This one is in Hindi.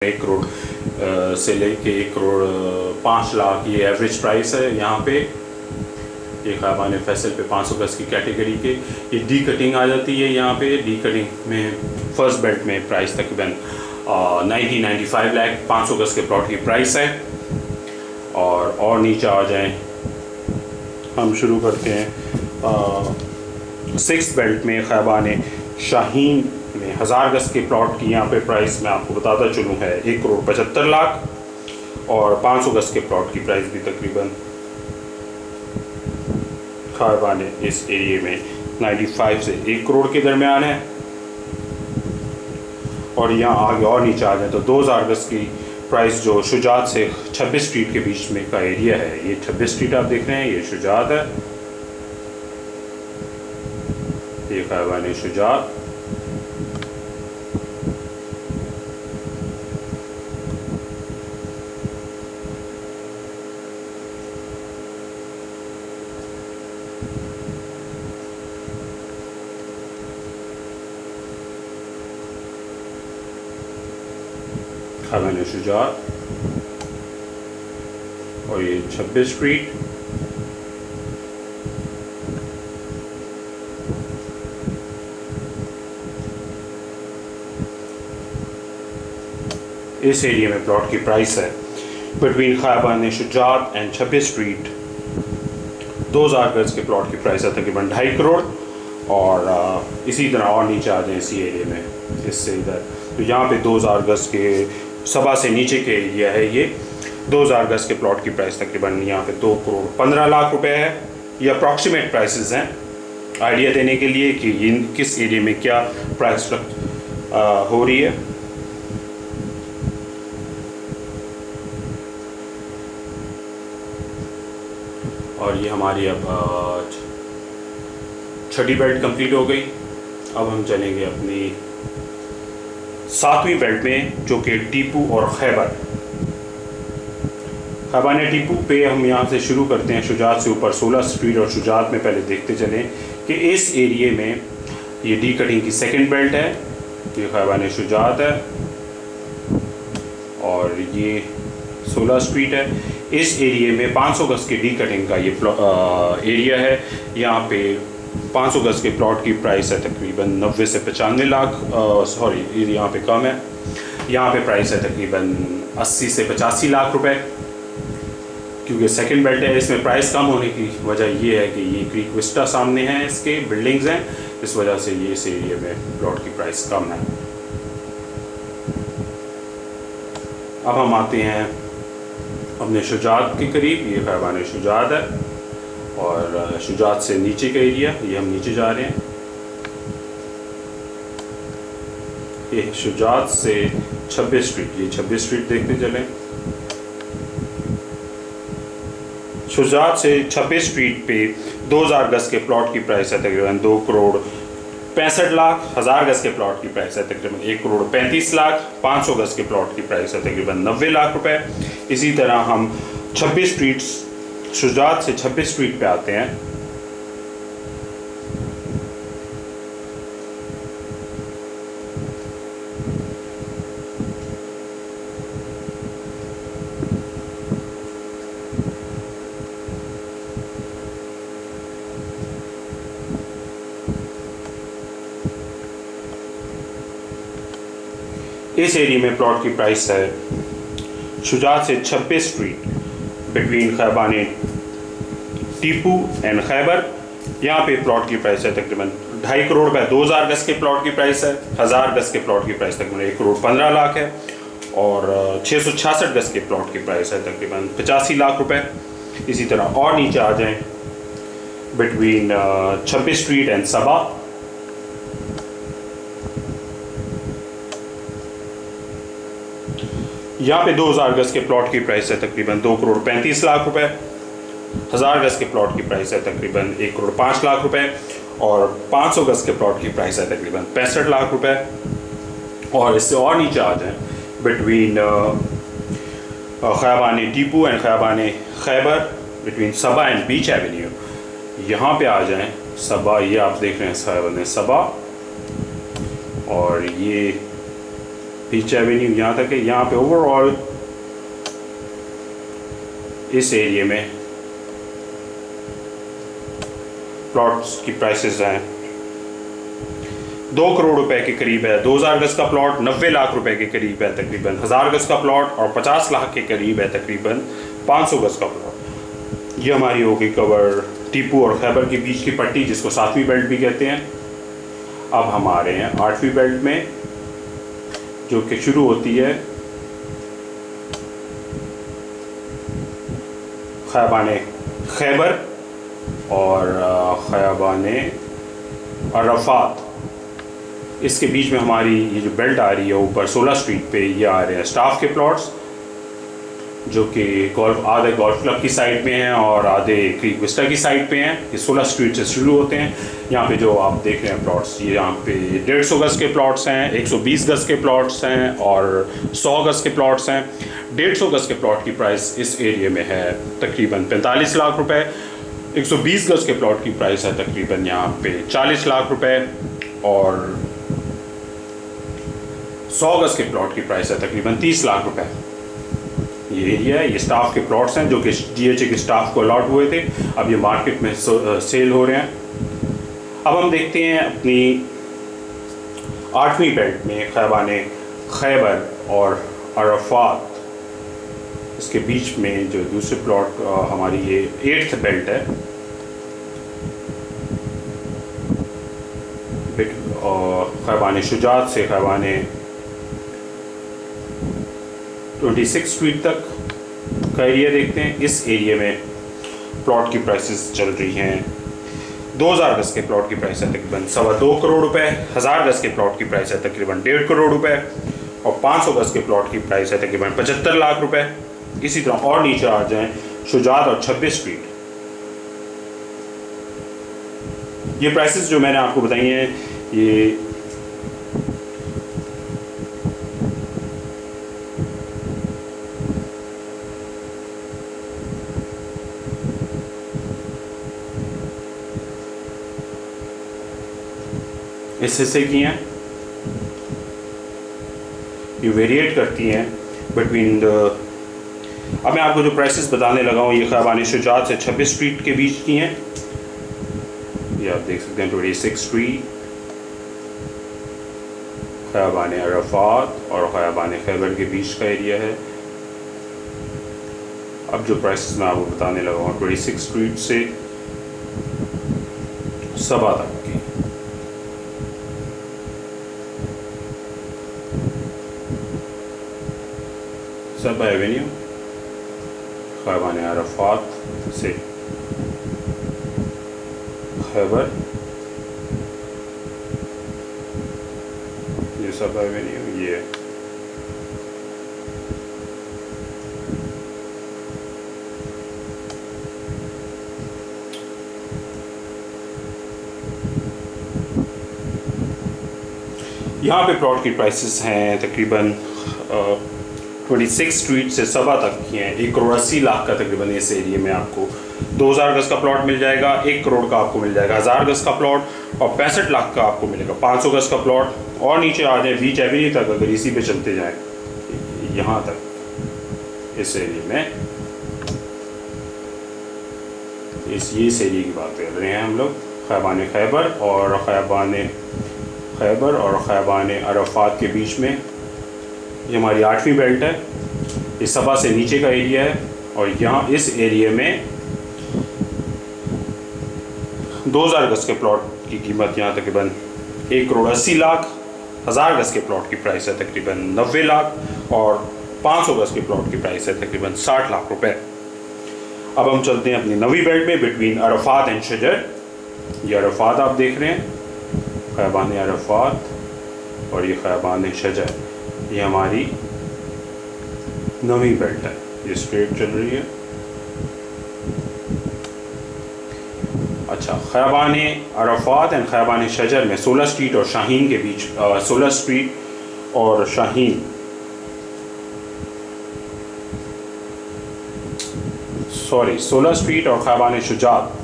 1 करोड़ से लेके 1 करोड़ 5 लाख ये एवरेज प्राइस है यहाँ पे। ये ख़ाबान फैसल पे 500 गज़ की कैटेगरी के ये डी कटिंग आ जाती है। यहाँ पे डी कटिंग में फ़र्स्ट बेल्ट में प्राइस तकरीबन 95 लाख 500 गज़ के प्लॉट की प्राइस है। और नीचे आ जाएं, हम शुरू करते हैं 6 बेल्ट में ख़ाबान शाहीन में 1000 गज़ के प्लॉट की यहाँ पे प्राइस मैं आपको बताता चलूँ है 1 करोड़ 75 लाख। और 500 गज़ के प्लॉट की प्राइस भी तकरीबन ख़ाबान इस एरिए में 95 से 1 करोड़ के दरमियान है। और यहाँ आगे और नीचे आ जाए तो 2000 गज़ की प्राइस जो शुजात से 26 स्ट्रीट के बीच में का एरिया है, ये 26 स्ट्रीट आप देख रहे हैं, ये शुजात है, ये ख़ाबान शुजात। ख़ाबान शुजात और ये 26 स्ट्रीट। इस एरिया में प्लॉट की प्राइस है बिटवीन ख़ाबान शुजात एंड 26 स्ट्रीट 2000 गज़ के प्लॉट की प्राइस है तकरीबन 2.5 करोड़। और इसी तरह और नीचे आ जाए इसी एरिया में, इससे इधर तो यहाँ पे 2000 गज़ के सभा से नीचे के एरिया है, ये 2000 गज़ के प्लॉट की प्राइस तकरीबन यहाँ पे 2 करोड़ 15 लाख रुपए है। ये अप्रॉक्सीमेट प्राइसेस हैं आइडिया देने के लिए कि इन किस एरिया में क्या प्राइस हो रही है। और ये हमारी अब 6ठी बेल्ट कंप्लीट हो गई। अब हम चलेंगे अपनी 7वीं बेल्ट में जो कि टीपू और खैबर। ख़ाबान टीपू पे हम यहाँ से शुरू करते हैं शुजात से ऊपर 16 स्ट्रीट। और शुजात में पहले देखते चलें कि इस एरिए में ये डी कटिंग की 2nd बेल्ट है, ये ख़ाबान शुजात है और ये 16 स्ट्रीट है। इस एरिए में 500 गज़ के डी कटिंग का ये एरिया है। यहाँ पे 500 गज़ के प्लॉट की प्राइस है तकरीबन 90 से 95 लाख, सॉरी यहाँ पे कम है, यहाँ पे प्राइस है तकरीबन 80 से 85 लाख रुपए। क्योंकि 2nd बेल्ट है, इसमें प्राइस कम होने की वजह ये है कि ये क्रीक विस्टा सामने है, इसके बिल्डिंग्स हैं, इस वजह से ये इस एरिया में प्लॉट की प्राइस कम है। अब हम आते हैं अपने शुजात के करीब। ये ख़ाबान शुजात है और शुजात से नीचे का एरिया, ये हम नीचे जा रहे हैं। ये शुजात से 26 स्ट्रीट, ये 26 स्ट्रीट देखते चलें। शुजात से 26 स्ट्रीट पे 2000 गज़ के प्लॉट की प्राइस है तकरीबन 2 करोड़ 65 लाख। 1000 गज़ के प्लॉट की प्राइस है तकरीबन 1 करोड़ 35 लाख। 500 गज़ के प्लॉट की प्राइस है तकरीबन 90 लाख रुपए। इसी तरह हम 26 स्ट्रीट शुजात से 26 स्ट्रीट पे आते हैं। इस एरिया में प्लॉट की प्राइस है शुजात से 26 स्ट्रीट बिटवीन ख़ाबान टीपू एंड खैबर। यहाँ पे प्लॉट की प्राइस है तकरीबन 2.5 करोड़ रुपए। 2000 गज़ के प्लॉट की प्राइस है। 1000 गज़ के प्लॉट की प्राइस तकरीबन 1 करोड़ 15 लाख है। और 666 गज़ के प्लॉट की प्राइस है तकरीबन 85 लाख रुपए। इसी तरह और नीचे आ जाएं बिटवीन 26 स्ट्रीट एंड सबा। यहाँ पे 2000 गज़ के प्लॉट की प्राइस है तकरीबन 2 करोड़ 35 लाख रुपए। 1000 गज़ के प्लॉट की प्राइस है तकरीबन 1 करोड़ 5 लाख रुपए। और 500 गज़ के प्लॉट की प्राइस है तकरीबन 65 लाख रुपए। और इससे और नीचे आ जाएं बिटवीन ख़ाबान टीपू एंड ख़ाबान Khyber between Saba and beach avenue. यहाँ पे आ जाएं सबा, ये आप देख रहे हैं ख़ाबान सबा और ये बीच एवेन्यू यहाँ तक है। यहाँ पे ओवरऑल इस एरिया में प्लॉट्स की प्राइसेस हैं 2 करोड़ रुपए के करीब है। 2000 गज का प्लॉट 90 लाख रुपए के करीब है तकरीबन। 1000 गज का प्लॉट और 50 लाख के करीब है तकरीबन 500 गज का प्लॉट। ये हमारी होगी कवर टीपू और खैबर के बीच की पट्टी, जिसको 7वीं बेल्ट भी कहते हैं। अब हम आ रहे हैं 8वीं बेल्ट में, जो कि शुरू होती है खैबान खैबर और खैबान अरफात। इसके बीच में हमारी ये जो बेल्ट आ रही है ऊपर 16 स्ट्रीट पे, ये आ रहे हैं स्टाफ के प्लॉट्स, जो कि आधे गोल्फ क्लब की साइड पे हैं और आधे क्रीक विस्टा की साइड पे हैं। ये 16 स्ट्रीट से शुरू होते हैं। यहाँ पे जो आप देख रहे हैं प्लॉट्स, ये यहाँ पे 150 गज के प्लॉट्स हैं, 120 गज के प्लॉट्स हैं और 100 गज के प्लॉट्स हैं। 150 गज के प्लॉट की प्राइस इस एरिया में है तकरीबन 45 लाख रुपए। 120 गज के प्लॉट की प्राइस है तकरीबन यहाँ पे 40 लाख रुपए और 100 गज के प्लॉट की प्राइस है तकरीबन 30 लाख रुपए। ये एरिया है, ये स्टाफ के प्लॉट्स हैं जो कि DHA के स्टाफ को अलॉट हुए थे। अब ये मार्केट में सेल हो रहे हैं। अब हम देखते हैं अपनी 8वीं बेल्ट में खैबान खैबर और अरफात, इसके बीच में जो दूसरे प्लॉट हमारी ये 8th बेल्ट है। खैबान शुजात से खैबान 26 स्ट्रीट तक का एरिया देखते हैं। इस एरिया में प्लॉट की प्राइसेस चल रही हैं 2000 गज के प्लॉट की प्राइस है तकरीबन 2.25 करोड़ रुपए। 1000 गज के प्लॉट की प्राइस है तकरीबन 1.5 करोड़ रुपए और 500 गज के प्लॉट की प्राइस है तकरीबन 75 लाख रुपए। इसी तरह और नीचे आ जाएं शुजात और 26 स्ट्रीट। ये प्राइसेस जो मैंने आपको बताई हैं, ये इस हिस्से की हैं। ये वेरिएट करती हैं बिटवीन द। अब मैं आपको जो प्राइसेस बताने लगा हूँ, ये खैबान शुजात से 26 स्ट्रीट के बीच की हैं। ये आप देख सकते हैं 26 स्ट्रीट, खैबान अरफात और खैबान खैबर के बीच का एरिया है। अब जो प्राइसेस मैं आपको बताने लगा हूँ 26 स्ट्रीट से सबा तक की। सबा एवेन्यू खैबान अरफात से खैबर, ये सबा एवेन्यू ये यहाँ पे प्लॉट की प्राइसेस हैं तकरीबन 26 स्ट्रीट से सबा तक की हैं। 1 करोड़ 80 लाख का तकरीबन इस एरिया में आपको 2000 गज का प्लॉट मिल जाएगा। 1 करोड़ का आपको मिल जाएगा 1000 गज का प्लॉट और 65 लाख का आपको मिलेगा 500 गज का प्लॉट। और नीचे आ जाए बीच एवेन्यू तक, अगर इसी पे चलते जाएं यहाँ तक इस एरिया में, इस एरिया की बात कर रहे हैं हम लोग। खैबान खैबर और खैबान अरफात के बीच में ये हमारी 8वीं बेल्ट है। ये सबा से नीचे का एरिया है और यहाँ इस एरिया में 2000 गज के प्लॉट की कीमत यहाँ तकरीबन 1 करोड़ 80 लाख। 1000 गज के प्लॉट की प्राइस है तकरीबन 90 लाख और 500 गज के प्लॉट की प्राइस है तकरीबन 60 लाख रुपए। अब हम चलते हैं अपनी 9वीं बेल्ट में बिटवीन अरफात एंड शजर। ये अरफात आप देख रहे हैं, खैबान अरफात और ये खैबान शजर, ये हमारी 9वीं बेल्ट है। ये स्ट्रेट चल रही है। अच्छा, खैबान अरफात एंड खैबान शजर में 16 स्ट्रीट और शाहीन के बीच 16 स्ट्रीट और शाहीन, सॉरी 16 स्ट्रीट और खैबान शुजात